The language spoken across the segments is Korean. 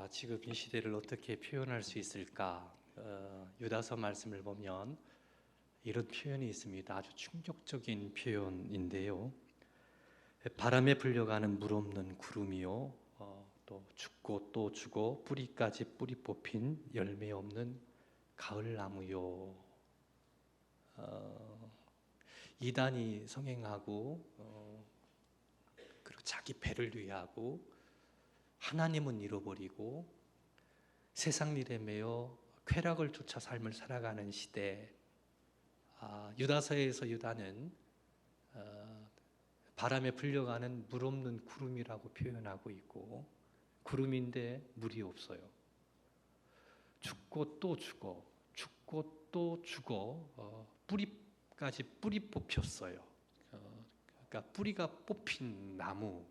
지금 이 시대를 어떻게 표현할 수 있을까? 유다서 말씀을 보면 이런 표현이 있습니다. 아주 충격적인 표현인데요. 바람에 불려가는 물 없는 구름이요, 또 죽고 또 죽어 뿌리까지 뿌리 뽑힌 열매 없는 가을나무요. 이단이 성행하고 그리고 자기 배를 위하고 하나님은 잃어버리고 세상 일에 매여 쾌락을 쫓아 삶을 살아가는 시대. 유다서에서 유다는 바람에 불려가는 물 없는 구름이라고 표현하고 있고, 구름인데 물이 없어요. 죽고 또 죽어, 죽고 또 죽어, 뿌리까지 뿌리 뽑혔어요. 그러니까 뿌리가 뽑힌 나무.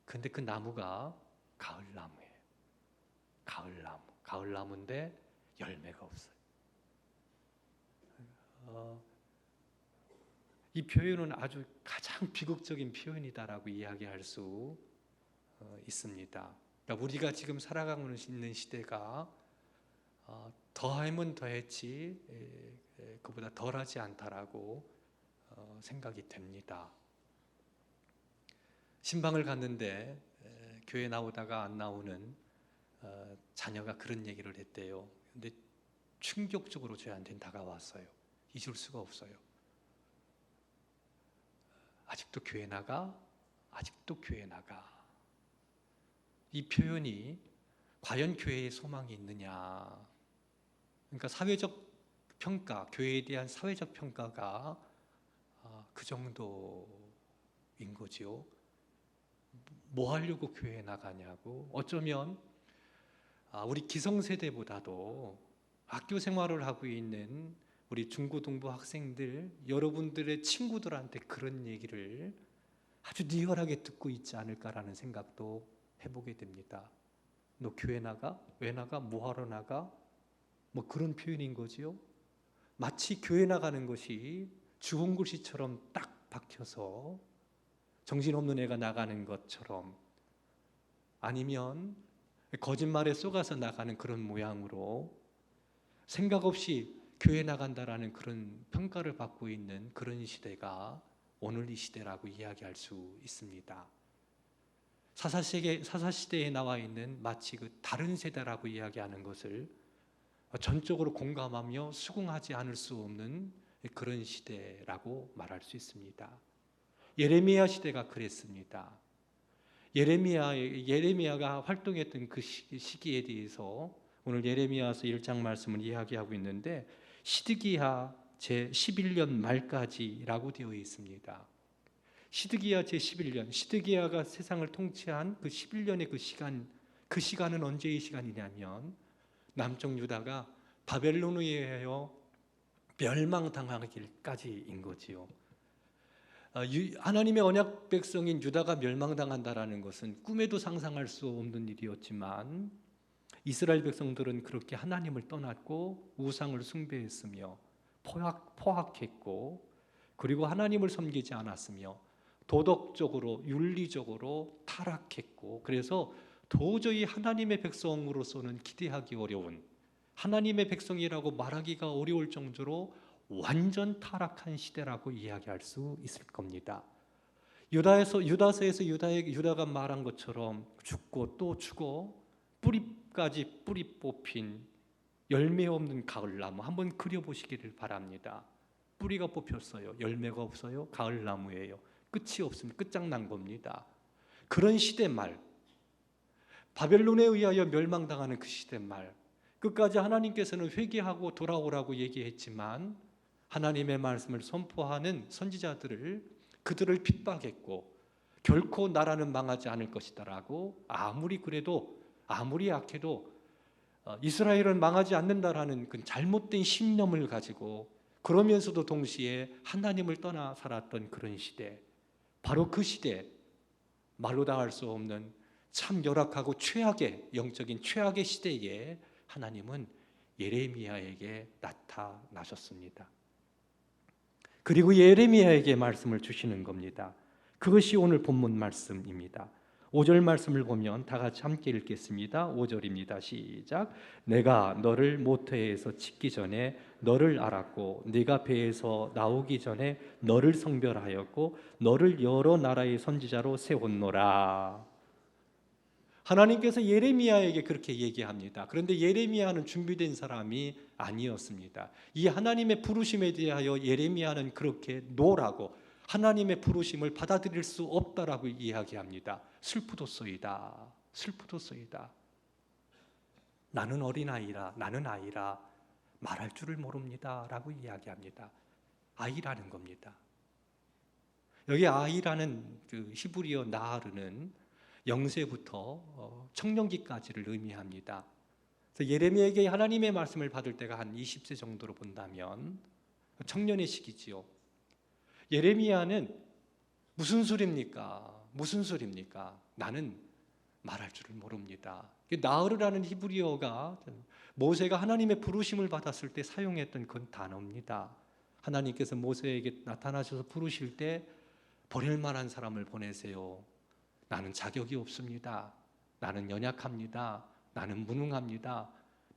근데 그 나무가 가을나무예요. 가을나무인데 열매가 없어요. 이 표현은 아주 가장 비극적인 표현이다라고 이야기할 수 있습니다. 그러니까 우리가 지금 살아가고 있는 시대가 더하면 더했지 그보다 덜하지 않다라고 생각이 됩니다. 신방을 갔는데 교회 나오다가 안 나오는 자녀가 그런 얘기를 했대요. 근데 충격적으로 저희한테 다가왔어요. 잊을 수가 없어요. 아직도 교회 나가? 아직도 교회 나가. 이 표현이 과연 교회에 소망이 있느냐? 그러니까 사회적 평가, 교회에 대한 사회적 평가가 그 정도인 거지요. 뭐 하려고 교회에 나가냐고. 어쩌면 우리 기성세대보다도 학교 생활을 하고 있는 우리 중고등부 학생들, 여러분들의 친구들한테 그런 얘기를 아주 리얼하게 듣고 있지 않을까라는 생각도 해보게 됩니다. 너 교회 나가? 왜 나가? 뭐 하러 나가? 뭐 그런 표현인 거지요. 마치 교회 나가는 것이 죽은 글씨처럼 딱 박혀서 정신없는 애가 나가는 것처럼, 아니면 거짓말에 속아서 나가는 그런 모양으로 생각 없이 교회 나간다라는 그런 평가를 받고 있는 그런 시대가 오늘 이 시대라고 이야기할 수 있습니다. 사사시대에 나와 있는 마치 그 다른 세대라고 이야기하는 것을 전적으로 공감하며 수긍하지 않을 수 없는 그런 시대라고 말할 수 있습니다. 예레미야 시대가 그랬습니다. 예레미야가 활동했던 그 시기에 대해서 오늘 예레미야서 1장 말씀을 이야기하고 있는데, 시드기야 제11년 말까지라고 되어 있습니다. 시드기야 제11년, 시드기야가 세상을 통치한 그 11년의 그 시간은 언제의 시간이냐면 남쪽 유다가 바벨론에 의하여 멸망당하기까지인 거지요. 하나님의 언약 백성인 유다가 멸망당한다라는 것은 꿈에도 상상할 수 없는 일이었지만, 이스라엘 백성들은 그렇게 하나님을 떠났고 우상을 숭배했으며 포악했고, 그리고 하나님을 섬기지 않았으며 도덕적으로 윤리적으로 타락했고, 그래서 도저히 하나님의 백성으로서는 기대하기 어려운, 하나님의 백성이라고 말하기가 어려울 정도로 완전 타락한 시대라고 이야기할 수 있을 겁니다. 유다서에서 유다가 말한 것처럼 죽고 또 죽어 뿌리까지 뿌리 뽑힌 열매 없는 가을나무, 한번 그려보시기를 바랍니다. 뿌리가 뽑혔어요. 열매가 없어요. 가을나무예요. 끝이 없으면 끝장난 겁니다. 그런 시대 말, 바벨론에 의하여 멸망당하는 그 시대 말, 끝까지 하나님께서는 회개하고 돌아오라고 얘기했지만 하나님의 말씀을 선포하는 선지자들을, 그들을 핍박했고 결코 나라는 망하지 않을 것이다라고 아무리 그래도, 아무리 약해도 이스라엘은 망하지 않는다라는 그 잘못된 신념을 가지고, 그러면서도 동시에 하나님을 떠나 살았던 그런 시대, 바로 그 시대, 말로 다 할 수 없는 참 열악하고 최악의, 영적인 최악의 시대에 하나님은 예레미야에게 나타나셨습니다. 그리고 예레미야에게 말씀을 주시는 겁니다. 그것이 오늘 본문 말씀입니다. 5절 말씀을 보면 다 같이 함께 읽겠습니다. 5절입니다. 시작. 내가 너를 모태에서 짓기 전에 너를 알았고 네가 배에서 나오기 전에 너를 성별하였고 너를 여러 나라의 선지자로 세웠노라. 하나님께서 예레미야에게 그렇게 얘기합니다. 그런데 예레미야는 준비된 사람이 아니었습니다. 이 하나님의 부르심에 대하여 예레미야는 그렇게 노라고, 하나님의 부르심을 받아들일 수 없다라고 이야기합니다. 슬프도소이다. 슬프도소이다. 나는 어린아이라, 나는 아이라 말할 줄을 모릅니다 라고 이야기합니다. 아이라는 겁니다. 여기 아이라는 그 히브리어 나하르는 영세부터 청년기까지를 의미합니다. 그래서 예레미야에게 하나님의 말씀을 받을 때가 한 20세 정도로 본다면 청년의 시기지요. 예레미야는 무슨 소리입니까? 무슨 소리입니까? 나는 말할 줄을 모릅니다. 나흐르라는 히브리어가 모세가 하나님의 부르심을 받았을 때 사용했던 그 단어입니다. 하나님께서 모세에게 나타나셔서 부르실 때 버릴 만한 사람을 보내세요. 나는 자격이 없습니다. 나는 연약합니다. 나는 무능합니다.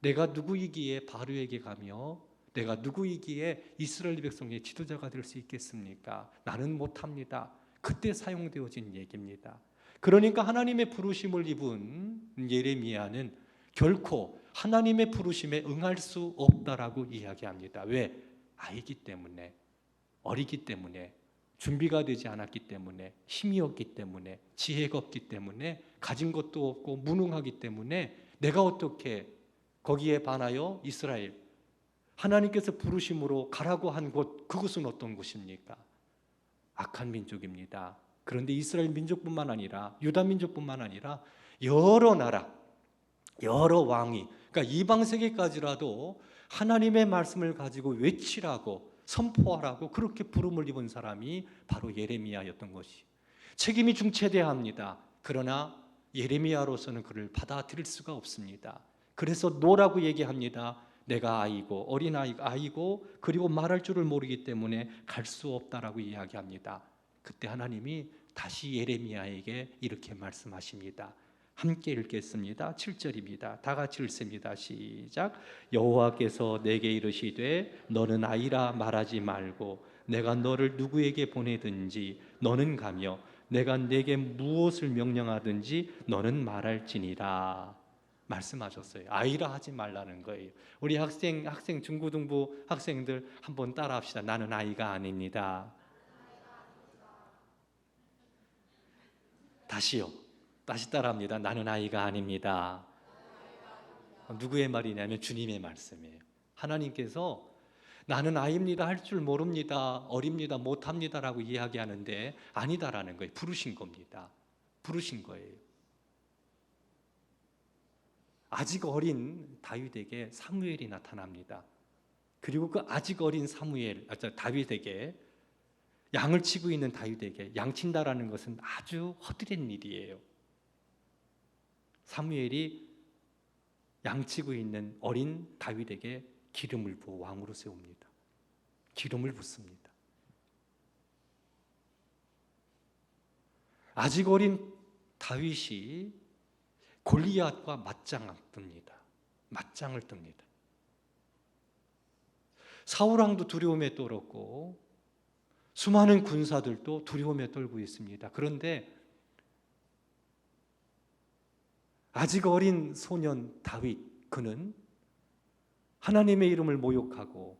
내가 누구이기에 바로에게 가며 내가 누구이기에 이스라엘 백성의 지도자가 될 수 있겠습니까? 나는 못합니다. 그때 사용되어진 얘기입니다. 그러니까 하나님의 부르심을 입은 예레미야는 결코 하나님의 부르심에 응할 수 없다라고 이야기합니다. 왜? 아이기 때문에, 어리기 때문에, 준비가 되지 않았기 때문에, 힘이 없기 때문에, 지혜가 없기 때문에, 가진 것도 없고 무능하기 때문에 내가 어떻게 거기에 반하여 이스라엘, 하나님께서 부르심으로 가라고 한 곳, 그곳은 어떤 곳입니까? 악한 민족입니다. 그런데 이스라엘 민족뿐만 아니라 유다 민족뿐만 아니라 여러 나라, 여러 왕이, 그러니까 이방 세계까지라도 하나님의 말씀을 가지고 외치라고, 선포하라고 그렇게 부름을 입은 사람이 바로 예레미야였던 것이 책임이 중체돼야 합니다. 그러나 예레미야로서는 그를 받아들일 수가 없습니다. 그래서 노라고 얘기합니다. 내가 아이고 어린아이고 그리고 말할 줄을 모르기 때문에 갈 수 없다라고 이야기합니다. 그때 하나님이 다시 예레미야에게 이렇게 말씀하십니다. 함께 읽겠습니다. 7절입니다. 다 같이 읽습니다. 시작. 여호와께서 내게 이르시되 너는 아이라 말하지 말고 내가 너를 누구에게 보내든지 너는 가며 내가 내게 무엇을 명령하든지 너는 말할지니라 말씀하셨어요. 아이라 하지 말라는 거예요. 우리 학생 중고등부 학생들 한번 따라합시다. 나는 아이가 아닙니다. 다시요. 다시 따라합니다. 나는 아이가 아닙니다. 누구의 말이냐면 주님의 말씀이에요. 하나님께서 나는 아이입니다, 할 줄 모릅니다, 어립니다, 못합니다라고 이야기하는데 아니다라는 거예요. 부르신 겁니다. 부르신 거예요. 아직 어린 다윗에게 사무엘이 나타납니다. 그리고 그 아직 어린 다윗에게 양을 치고 있는 다윗에게 양친다라는 것은 아주 허드렛 일이에요. 사무엘이 양치고 있는 어린 다윗에게 기름을 부어 왕으로 세웁니다. 기름을 붓습니다. 아직 어린 다윗이 골리앗과 맞짱을 뜹니다. 사울왕도 두려움에 떨었고 수많은 군사들도 두려움에 떨고 있습니다. 그런데 아직 어린 소년 다윗, 그는 하나님의 이름을 모욕하고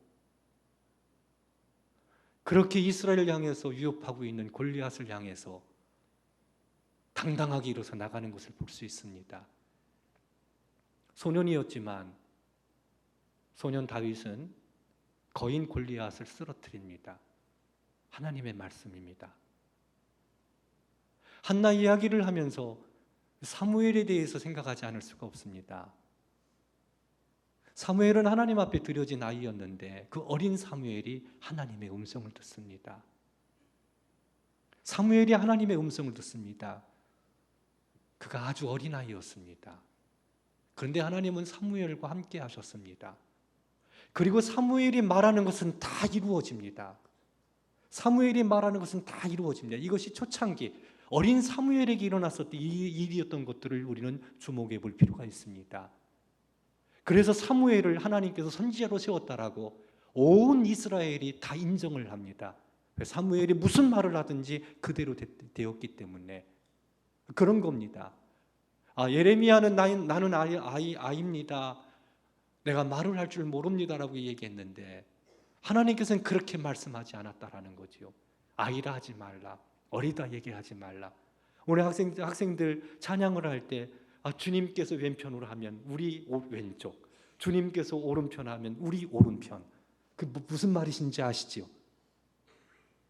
그렇게 이스라엘을 향해서 위협하고 있는 골리앗을 향해서 당당하게 일어서 나가는 것을 볼 수 있습니다. 소년이었지만 소년 다윗은 거인 골리앗을 쓰러뜨립니다. 하나님의 말씀입니다. 한나 이야기를 하면서 사무엘에 대해서 생각하지 않을 수가 없습니다. 사무엘은 하나님 앞에 드려진 아이였는데 그 어린 사무엘이 하나님의 음성을 듣습니다. 사무엘이 하나님의 음성을 듣습니다. 그가 아주 어린 아이였습니다. 그런데 하나님은 사무엘과 함께 하셨습니다. 그리고 사무엘이 말하는 것은 다 이루어집니다. 사무엘이 말하는 것은 다 이루어집니다. 이것이 초창기, 어린 사무엘에게 일어났었던 이 일이었던 것들을 우리는 주목해 볼 필요가 있습니다. 그래서 사무엘을 하나님께서 선지자로 세웠다라고 온 이스라엘이 다 인정을 합니다. 사무엘이 무슨 말을 하든지 그대로 되었기 때문에 그런 겁니다. 예레미야는 나는 아이입니다. 내가 말을 할 줄 모릅니다라고 얘기했는데 하나님께서는 그렇게 말씀하지 않았다라는 거죠. 아이라 하지 말라, 어리다 얘기하지 말라. 우리 학생들 찬양을 할 때 주님께서 왼편으로 하면 우리 왼쪽, 주님께서 오른편 하면 우리 오른편. 그 무슨 말이신지 아시죠?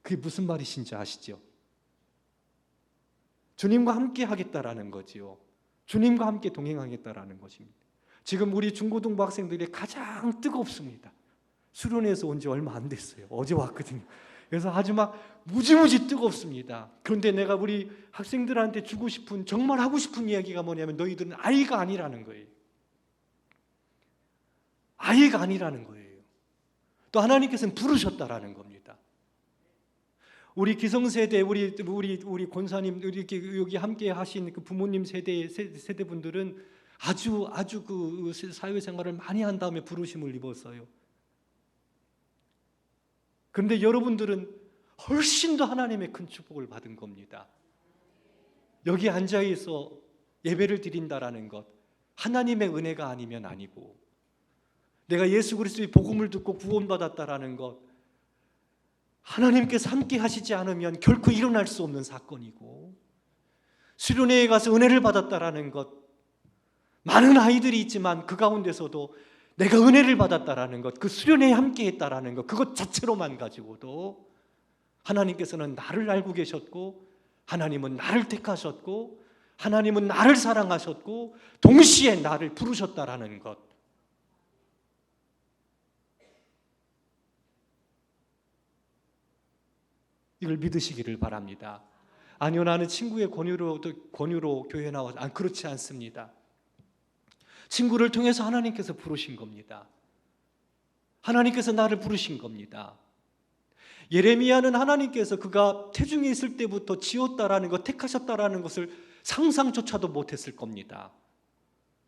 그게 무슨 말이신지 아시죠? 주님과 함께 하겠다라는 거지요. 주님과 함께 동행하겠다라는 것입니다. 지금 우리 중고등부 학생들이 가장 뜨겁습니다. 수련회에서 온 지 얼마 안 됐어요. 어제 왔거든요. 그래서 아주 막 무지무지 뜨겁습니다. 그런데 내가 우리 학생들한테 주고 싶은, 정말 하고 싶은 이야기가 뭐냐면 너희들은 아이가 아니라는 거예요. 아이가 아니라는 거예요. 또 하나님께서는 부르셨다라는 겁니다. 우리 기성세대, 우리 권사님, 이렇게 여기 함께 하신 그 부모님 세대분들은 아주 그 사회생활을 많이 한 다음에 부르심을 입었어요. 그런데 여러분들은 훨씬 더 하나님의 큰 축복을 받은 겁니다. 여기 앉아있어 예배를 드린다라는 것, 하나님의 은혜가 아니면 아니고, 내가 예수 그리스도의 복음을 듣고 구원받았다라는 것, 하나님께서 함께 하시지 않으면 결코 일어날 수 없는 사건이고, 수련회에 가서 은혜를 받았다라는 것, 많은 아이들이 있지만 그 가운데서도 내가 은혜를 받았다라는 것, 그 수련회에 함께 했다라는 것, 그것 자체로만 가지고도 하나님께서는 나를 알고 계셨고, 하나님은 나를 택하셨고, 하나님은 나를 사랑하셨고, 동시에 나를 부르셨다라는 것, 이걸 믿으시기를 바랍니다. 아니요, 나는 친구의 권유로 교회 나와서, 그렇지 않습니다. 친구를 통해서 하나님께서 부르신 겁니다. 하나님께서 나를 부르신 겁니다. 예레미야는 하나님께서 그가 태중에 있을 때부터 지었다라는 것, 택하셨다라는 것을 상상조차도 못했을 겁니다.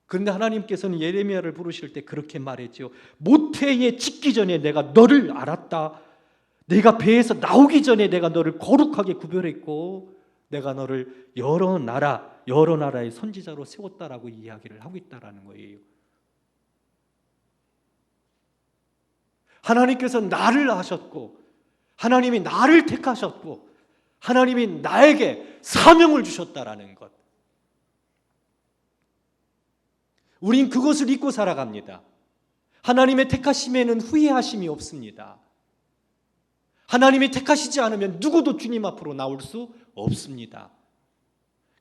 그런데 하나님께서는 예레미야를 부르실 때 그렇게 말했죠. 모태에 짓기 전에 내가 너를 알았다. 내가 배에서 나오기 전에 내가 너를 거룩하게 구별했고, 내가 너를 여러 나라의 선지자로 세웠다라고 이야기를 하고 있다라는 거예요. 하나님께서 나를 아셨고, 하나님이 나를 택하셨고, 하나님이 나에게 사명을 주셨다라는 것. 우린 그것을 잊고 살아갑니다. 하나님의 택하심에는 후회하심이 없습니다. 하나님이 택하시지 않으면 누구도 주님 앞으로 나올 수 없습니다.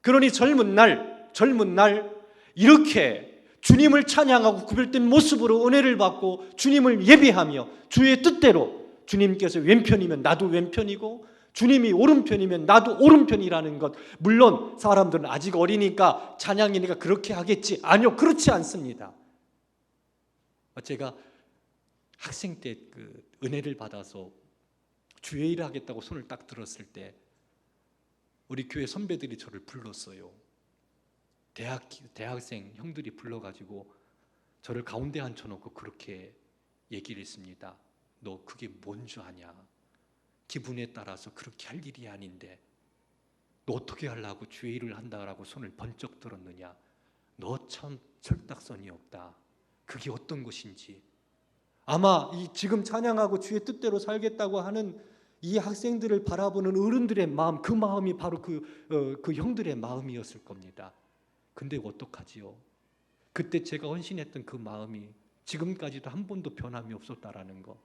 그러니 젊은 날 이렇게 주님을 찬양하고 구별된 모습으로 은혜를 받고 주님을 예배하며 주의 뜻대로, 주님께서 왼편이면 나도 왼편이고 주님이 오른편이면 나도 오른편이라는 것. 물론 사람들은 아직 어리니까 찬양이니까 그렇게 하겠지. 아니요, 그렇지 않습니다. 제가 학생 때 그 은혜를 받아서 주의 일을 하겠다고 손을 딱 들었을 때 우리 교회 선배들이 저를 불렀어요. 대학생 형들이 불러가지고 저를 가운데 앉혀놓고 그렇게 얘기를 했습니다. 너 그게 뭔 줄 아냐? 기분에 따라서 그렇게 할 일이 아닌데 너 어떻게 하려고 주의 일을 한다라고 손을 번쩍 들었느냐? 너 참 철딱선이 없다. 그게 어떤 것인지. 아마 지금 찬양하고 주의 뜻대로 살겠다고 하는 이 학생들을 바라보는 어른들의 마음, 그 마음이 바로 그 형들의 마음이었을 겁니다. 근데 어떡하지요? 그때 제가 헌신했던 그 마음이 지금까지도 한 번도 변함이 없었다라는 것,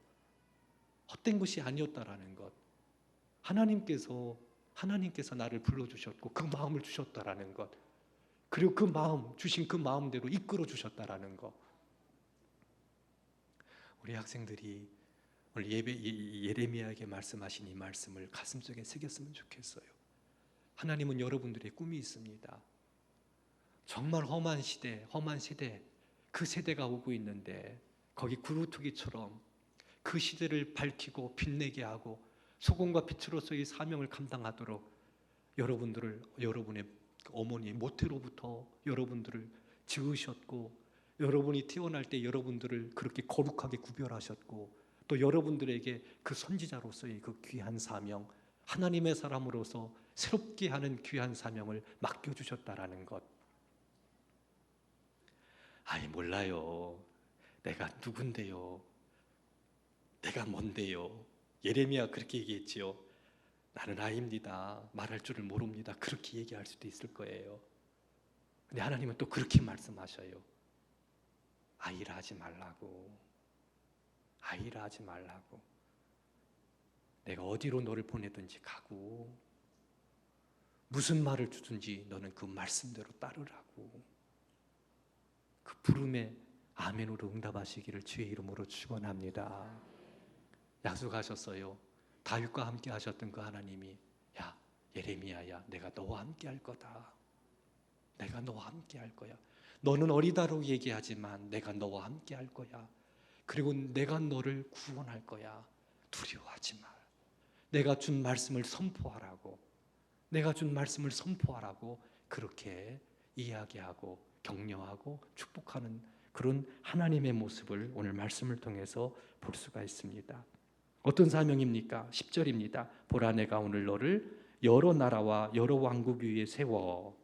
헛된 것이 아니었다라는 것, 하나님께서 나를 불러주셨고 그 마음을 주셨다라는 것, 그리고 그 마음, 주신 그 마음대로 이끌어 주셨다라는 것. 우리 학생들이 오늘 예레미야에게 말씀하신 이 말씀을 가슴속에 새겼으면 좋겠어요. 하나님은 여러분들의 꿈이 있습니다. 정말 험한 시대, 그 세대가 오고 있는데 거기 구루토기처럼 그 시대를 밝히고 빛내게 하고 소금과 빛으로서의 사명을 감당하도록 여러분들을, 여러분의 어머니 모태로부터 여러분들을 지으셨고, 여러분이 태어날 때 여러분들을 그렇게 거룩하게 구별하셨고, 또 여러분들에게 그 선지자로서의 그 귀한 사명, 하나님의 사람으로서 새롭게 하는 귀한 사명을 맡겨주셨다라는 것. 아이, 몰라요. 내가 누군데요? 내가 뭔데요? 예레미야 그렇게 얘기했지요. 나는 아이입니다. 말할 줄을 모릅니다. 그렇게 얘기할 수도 있을 거예요. 근데 하나님은 또 그렇게 말씀하셔요. 아이라 하지 말라고. 아이라 하지 말라고. 내가 어디로 너를 보내든지 가고, 무슨 말을 주든지 너는 그 말씀대로 따르라고. 그 부름에 아멘으로 응답하시기를 주의 이름으로 축원합니다. 약속하셨어요. 다윗과 함께 하셨던 그 하나님이, 야 예레미야야, 내가 너와 함께 할 거다. 내가 너와 함께 할 거야. 너는 어리다고 얘기하지만 내가 너와 함께 할 거야. 그리고 내가 너를 구원할 거야. 두려워하지 마. 내가 준 말씀을 선포하라고. 내가 준 말씀을 선포하라고 그렇게 이야기하고 격려하고 축복하는 그런 하나님의 모습을 오늘 말씀을 통해서 볼 수가 있습니다. 어떤 사명입니까? 10절입니다. 보라, 내가 오늘 너를 여러 나라와 여러 왕국 위에 세워요.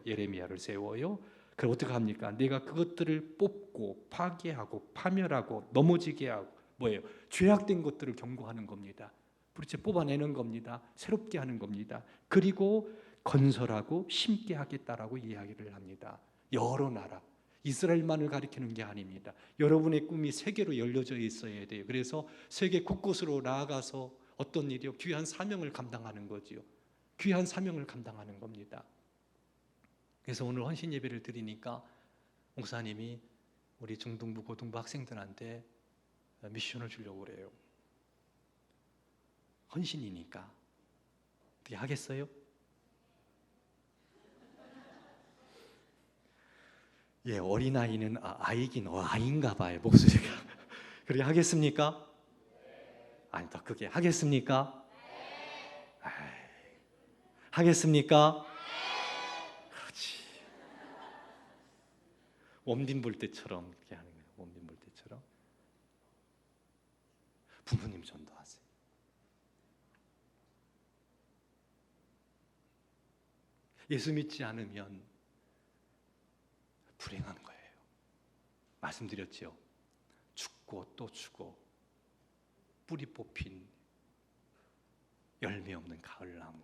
예레미야를 세워요. 그럼 어떻게 합니까? 내가 그것들을 뽑고 파괴하고 파멸하고 넘어지게 하고, 뭐예요? 죄악된 것들을 경고하는 겁니다. 그렇지, 뽑아내는 겁니다. 새롭게 하는 겁니다. 그리고 건설하고 심게 하겠다라고 이야기를 합니다. 여러 나라, 이스라엘만을 가리키는 게 아닙니다. 여러분의 꿈이 세계로 열려져 있어야 돼요. 그래서 세계 곳곳으로 나아가서 어떤 일이요? 귀한 사명을 감당하는 거지요. 귀한 사명을 감당하는 겁니다. 그래서 오늘 헌신 예배를 드리니까 목사님이 우리 중등부, 고등부 학생들한테 미션을 주려고 그래요. 헌신이니까 어떻게 하겠어요? 예, 어린아이는 아이긴 아이인가 봐요, 목소리가. 그렇게 하겠습니까? 아니, 더 크게 하겠습니까? 하겠습니까? 그렇지. 원빈 볼 때처럼 그렇게 하는 거예요. 원빈 볼 때처럼. 부모님 전도하세요. 예수 믿지 않으면 불행한 거예요. 말씀드렸죠. 죽고 또 죽고 뿌리 뽑힌 열매 없는 가을나무.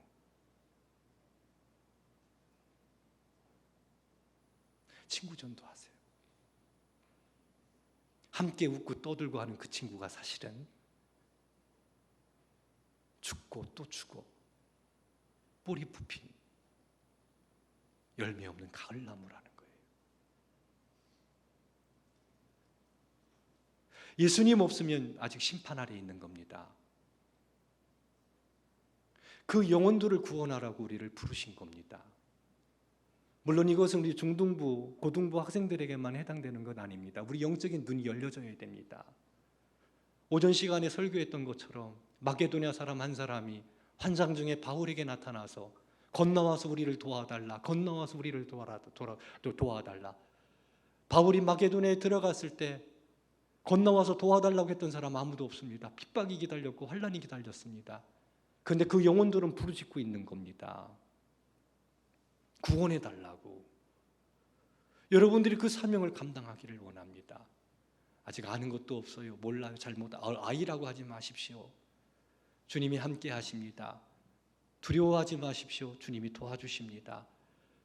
친구 전도하세요. 함께 웃고 떠들고 하는 그 친구가 사실은 죽고 또 죽고 뿌리 뽑힌 열매 없는 가을나무라는 거예요. 예수님 없으면 아직 심판 아래 있는 겁니다. 그 영혼들을 구원하라고 우리를 부르신 겁니다. 물론 이것은 우리 중등부, 고등부 학생들에게만 해당되는 건 아닙니다. 우리 영적인 눈이 열려져야 됩니다. 오전 시간에 설교했던 것처럼 마게도냐 사람 한 사람이 환상 중에 바울에게 나타나서 건너와서 우리를 도와달라, 건너와서 우리를 도와달라. 바울이 마게도냐에 들어갔을 때 건너와서 도와달라고 했던 사람 아무도 없습니다. 핍박이 기다렸고 환난이 기다렸습니다. 그런데 그 영혼들은 부르짖고 있는 겁니다. 구원해달라고. 여러분들이 그 사명을 감당하기를 원합니다. 아직 아는 것도 없어요. 몰라요. 잘못 아이라고 하지 마십시오. 주님이 함께 하십니다. 두려워하지 마십시오. 주님이 도와주십니다.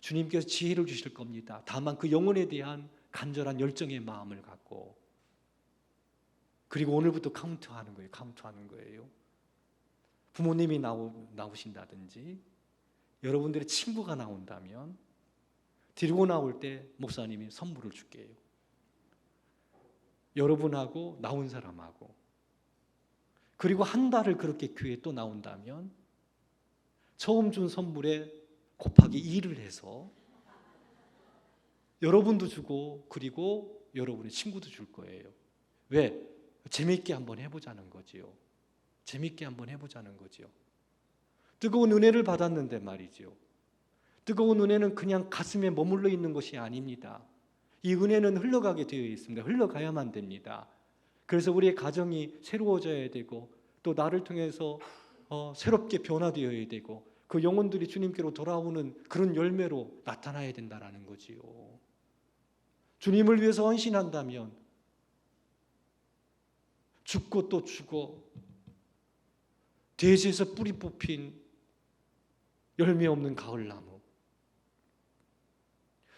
주님께서 지혜를 주실 겁니다. 다만 그 영혼에 대한 간절한 열정의 마음을 갖고, 그리고 오늘부터 카운트하는 거예요. 카운트하는 거예요. 부모님이 나오신다든지 여러분들의 친구가 나온다면 데리고 나올 때 목사님이 선물을 줄게요. 여러분하고 나온 사람하고, 그리고 한 달을 그렇게 교회에 또 나온다면 처음 준 선물에 곱하기 2를 해서 여러분도 주고, 그리고 여러분의 친구도 줄 거예요. 왜? 재미있게 한번 해보자는 거지요. 재미있게 한번 해보자는 거지요. 뜨거운 은혜를 받았는데 말이죠. 뜨거운 은혜는 그냥 가슴에 머물러 있는 것이 아닙니다. 이 은혜는 흘러가게 되어 있습니다. 흘러가야만 됩니다. 그래서 우리의 가정이 새로워져야 되고 또 나를 통해서 새롭게 변화되어야 되고 그 영혼들이 주님께로 돌아오는 그런 열매로 나타나야 된다는 거지요. 주님을 위해서 헌신한다면 죽고 또 죽어 대지에서 뿌리 뽑힌 열매 없는 가을나무,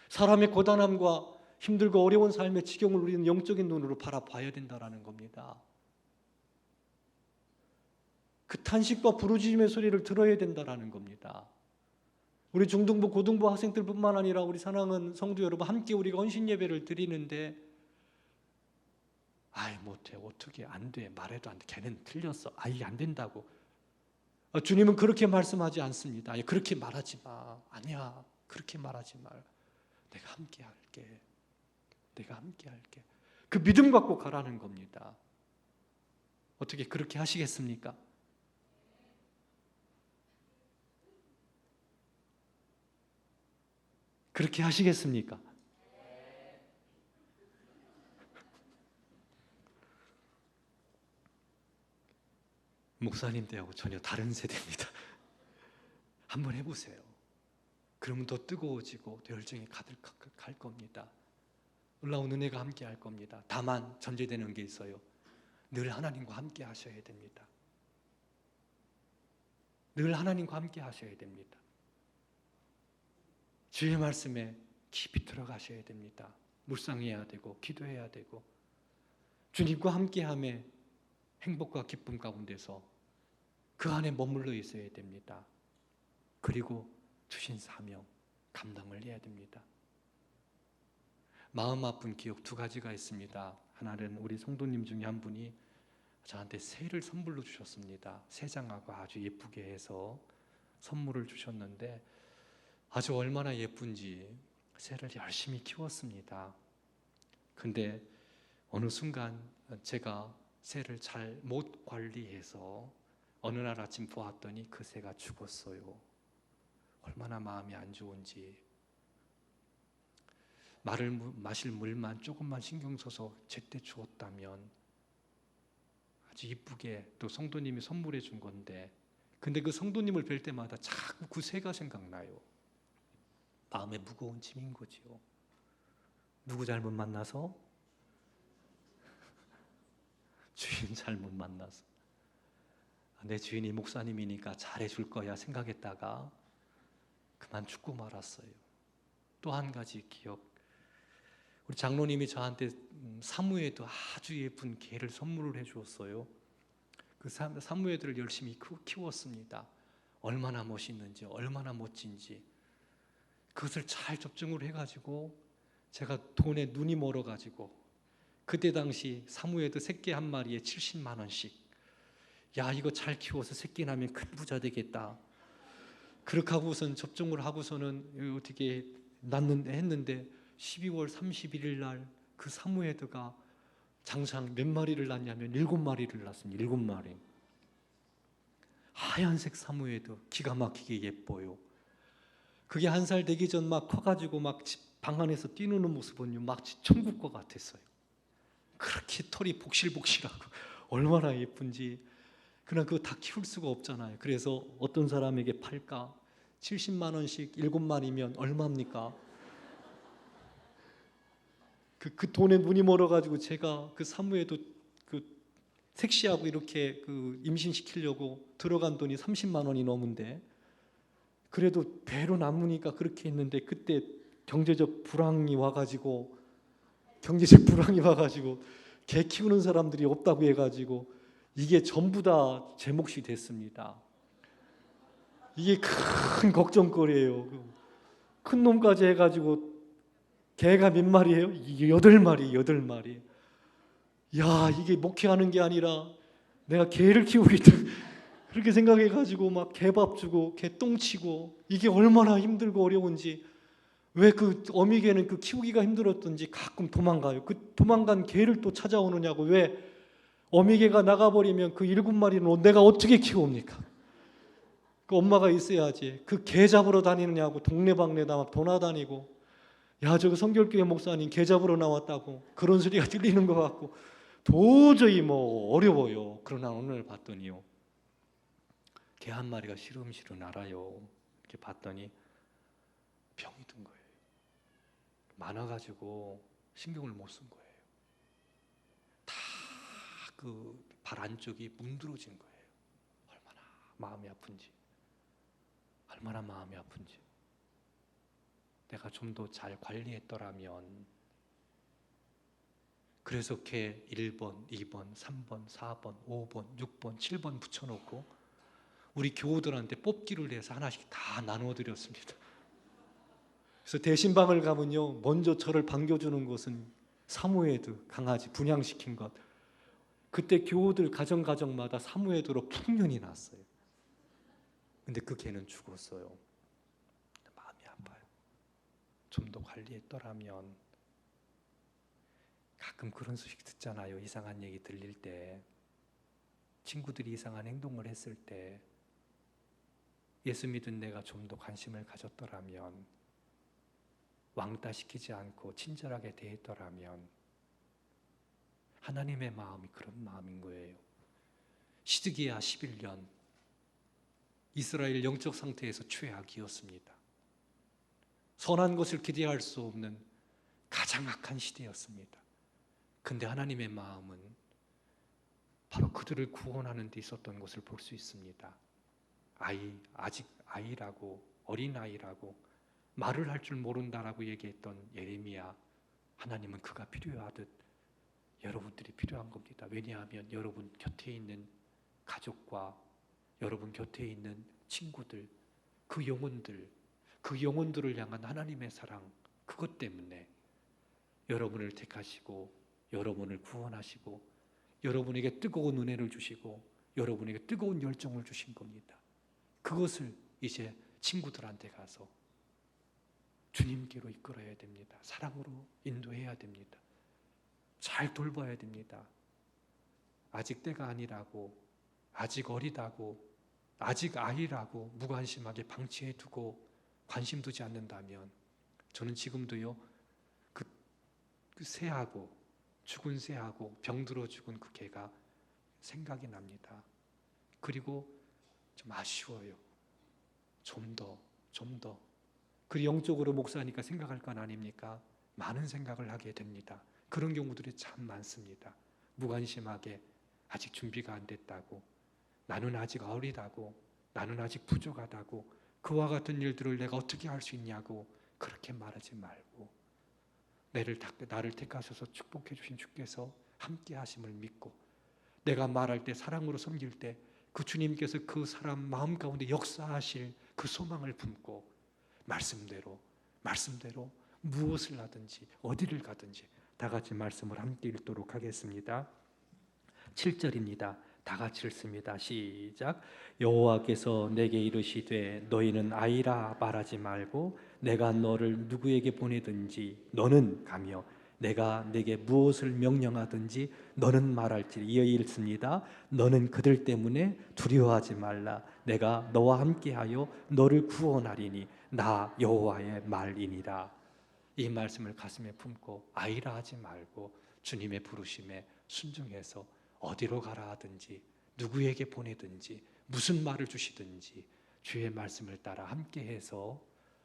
사람의 고단함과 힘들고 어려운 삶의 지경을 우리는 영적인 눈으로 바라봐야 된다는 겁니다. 그 탄식과 부르짖음의 소리를 들어야 된다는 겁니다. 우리 중등부, 고등부 학생들뿐만 아니라 우리 사랑하는 성도 여러분, 함께 우리가 헌신 예배를 드리는데 아이 못해, 어떻게 안 돼, 말해도 안 돼, 걔는 틀렸어, 아이 안 된다고. 주님은 그렇게 말씀하지 않습니다. 그렇게 말하지 마. 아니야, 그렇게 말하지 말. 내가 함께 할게. 내가 함께 할게. 그 믿음 갖고 가라는 겁니다. 어떻게 그렇게 하시겠습니까? 그렇게 하시겠습니까? 목사님 때하고 전혀 다른 세대입니다. 한번 해보세요. 그러면 더 뜨거워지고 더 열정이 가득할 겁니다. 놀라운 은혜가 함께 할 겁니다. 다만 전제되는 게 있어요. 늘 하나님과 함께 하셔야 됩니다. 늘 하나님과 함께 하셔야 됩니다. 주의 말씀에 깊이 들어가셔야 됩니다. 묵상해야 되고 기도해야 되고 주님과 함께함에 행복과 기쁨 가운데서 그 안에 머물러 있어야 됩니다. 그리고 주신 사명, 감당을 해야 됩니다. 마음 아픈 기억 두 가지가 있습니다. 하나는 우리 성도님 중에 한 분이 저한테 새를 선물로 주셨습니다. 새장하고 아주 예쁘게 해서 선물을 주셨는데 아주 얼마나 예쁜지 새를 열심히 키웠습니다. 근데 어느 순간 제가 새를 잘 못 관리해서 어느 날 아침 보았더니 그 새가 죽었어요. 얼마나 마음이 안 좋은지. 마실 물만 조금만 신경 써서 제때 주었다면 아주 이쁘게 또 성도님이 선물해 준 건데, 근데 그 성도님을 뵐 때마다 자꾸 그 새가 생각나요. 마음에 무거운 짐인 거지요. 누구 잘못 만나서? 주인 잘못 만나서. 내 주인이 목사님이니까 잘해줄 거야 생각했다가 그만 죽고 말았어요. 또 한 가지 기억, 우리 장로님이 저한테 사무에도 아주 예쁜 개를 선물을 해주었어요. 그 사무에들을 열심히 키웠습니다. 얼마나 멋있는지, 얼마나 멋진지 그것을 잘 접종을 해가지고 제가 돈에 눈이 멀어가지고 그때 당시 사무에도 새끼 한 마리에 70만 원씩, 야 이거 잘 키워서 새끼 나면 큰 부자 되겠다. 그렇게 하고선 접종을 하고서는 어떻게 했는데 12월 31일 날 그 사무에드가 장상 몇 마리를 낳냐면 7마리를 낳았습니다. 7마리. 하얀색 사무에드 기가 막히게 예뻐요. 그게 1살 되기 전 막 커가지고 막 방 안에서 뛰노는 모습은 마치 천국과 같았어요. 그렇게 털이 복실복실하고 얼마나 예쁜지. 그러나 그거 다 키울 수가 없잖아요. 그래서 어떤 사람에게 팔까? 70만 원씩 7마리면 얼마입니까? 그 돈에 눈이 멀어가지고 제가 그 사무에도 그 섹시하고 이렇게 그 임신시키려고 들어간 돈이 30만 원이 넘은데, 그래도 배로 남으니까 그렇게 했는데 그때 경제적 불황이 와가지고 개 키우는 사람들이 없다고 해가지고 이게 전부 다 제 몫이 됐습니다. 이게 큰 걱정거리예요. 큰 놈까지 해가지고 개가 몇 마리예요? 8마리. 야, 이게 목회하는 게 아니라 내가 개를 키우겠다 그렇게 생각해가지고 막 개밥 주고 개똥 치고, 이게 얼마나 힘들고 어려운지. 왜 그 어미개는 그 키우기가 힘들었던지 가끔 도망가요. 그 도망간 개를 또 찾아오느냐고. 왜 어미개가 나가버리면 그 7마리는 내가 어떻게 키웁니까? 그 엄마가 있어야지. 그 개 잡으러 다니느냐고 동네방네다 막 돌아다니고, 야 저거 성결교회 목사님 개 잡으러 나왔다고 그런 소리가 들리는 것 같고 도저히 뭐 어려워요. 그러나 오늘 봤더니요, 개 한 마리가 시름시름 알아요. 이렇게 봤더니 병이 든 거예요. 많아가지고 신경을 못 쓴 거예요. 다 그 발 안쪽이 문드러진 거예요. 얼마나 마음이 아픈지, 얼마나 마음이 아픈지. 내가 좀 더 잘 관리했더라면. 그래서 걔 1번, 2번, 3번, 4번, 5번, 6번, 7번 붙여놓고 우리 교우들한테 뽑기를 해서 하나씩 다 나눠드렸습니다. 그래서 대신방을 가면요, 먼저 저를 반겨주는 것은 사모예드 강아지 분양시킨 것. 그때 교우들 가정마다 사모예드로 풍년이 났어요. 근데 그 개는 죽었어요. 마음이 아파요. 좀 더 관리했더라면. 가끔 그런 소식 듣잖아요. 이상한 얘기 들릴 때, 친구들이 이상한 행동을 했을 때, 예수 믿은 내가 좀 더 관심을 가졌더라면, 왕따시키지 않고 친절하게 대했더라면. 하나님의 마음이 그런 마음인 거예요. 시드기야 11년, 이스라엘 영적 상태에서 최악이었습니다. 선한 것을 기대할 수 없는 가장 악한 시대였습니다. 근데 하나님의 마음은 바로 그들을 구원하는 데 있었던 것을 볼 수 있습니다. 아직 아이라고, 어린아이라고, 말을 할 줄 모른다라고 얘기했던 예레미야, 하나님은 그가 필요하듯 여러분들이 필요한 겁니다. 왜냐하면 여러분 곁에 있는 가족과 여러분 곁에 있는 친구들, 그 영혼들을 향한 하나님의 사랑, 그것 때문에 여러분을 택하시고 여러분을 구원하시고 여러분에게 뜨거운 은혜를 주시고 여러분에게 뜨거운 열정을 주신 겁니다. 그것을 이제 친구들한테 가서 주님께로 이끌어야 됩니다. 사랑으로 인도해야 됩니다. 잘 돌봐야 됩니다. 아직 때가 아니라고, 아직 어리다고, 아직 아이라고 무관심하게 방치해 두고 관심 두지 않는다면, 저는 지금도요, 그 새하고, 죽은 새하고 병들어 죽은 그 개가 생각이 납니다. 그리고 좀 아쉬워요. 좀 더. 그 영적으로 목사니까 생각할 건 아닙니까? 많은 생각을 하게 됩니다. 그런 경우들이 참 많습니다. 무관심하게 아직 준비가 안 됐다고, 나는 아직 어리다고, 나는 아직 부족하다고, 그와 같은 일들을 내가 어떻게 할 수 있냐고 그렇게 말하지 말고, 나를 택하셔서 축복해 주신 주께서 함께 하심을 믿고, 내가 말할 때 사랑으로 섬길 때 그 주님께서 그 사람 마음 가운데 역사하실 그 소망을 품고 말씀대로 무엇을 하든지 어디를 가든지 다 같이 말씀을 함께 읽도록 하겠습니다. 7절입니다. 다 같이 읽습니다. 시작. 여호와께서 내게 이르시되 너희는 아이라 말하지 말고 내가 너를 누구에게 보내든지 너는 가며 내가 내게 무엇을 명령하든지 너는 말할지니. 이어 읽습니다. 너는 그들 때문에 두려워하지 말라. 내가 너와 함께하여 너를 구원하리니 나 여호와의 말이니라. 이 말씀을 가슴에 품고 아이라 하지 말고 주님의 부르심에 순종해서 어디로 가라 하든지 누구에게 보내든지 무슨 말을 주시든지 주의 말씀을 따라 함께해서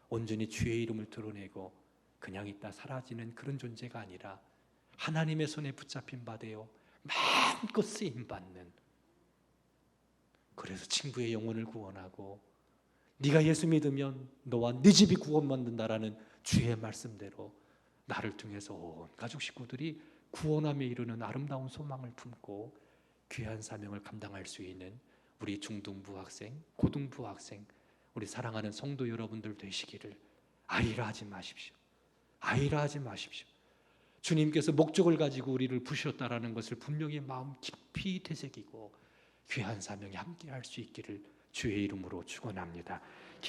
온전히 주의 이름을 드러내고 그냥 있다 사라지는 그런 존재가 아니라 하나님의 손에 붙잡힌 바 되어 마음껏 쓰임받는, 그래서 친구의 영혼을 구원하고 네가 예수 믿으면 너와 네 집이 구원받는다라는 주의 말씀대로 나를 통해서 온 가족 식구들이 구원함에 이르는 아름다운 소망을 품고 귀한 사명을 감당할 수 있는 우리 중등부 학생, 고등부 학생, 우리 사랑하는 성도 여러분들 되시기를. 아이라 하지 마십시오. 아이라 하지 마십시오. 주님께서 목적을 가지고 우리를 부셨다라는 것을 분명히 마음 깊이 되새기고 귀한 사명에 함께 할 수 있기를 주의 이름으로 축원합니다.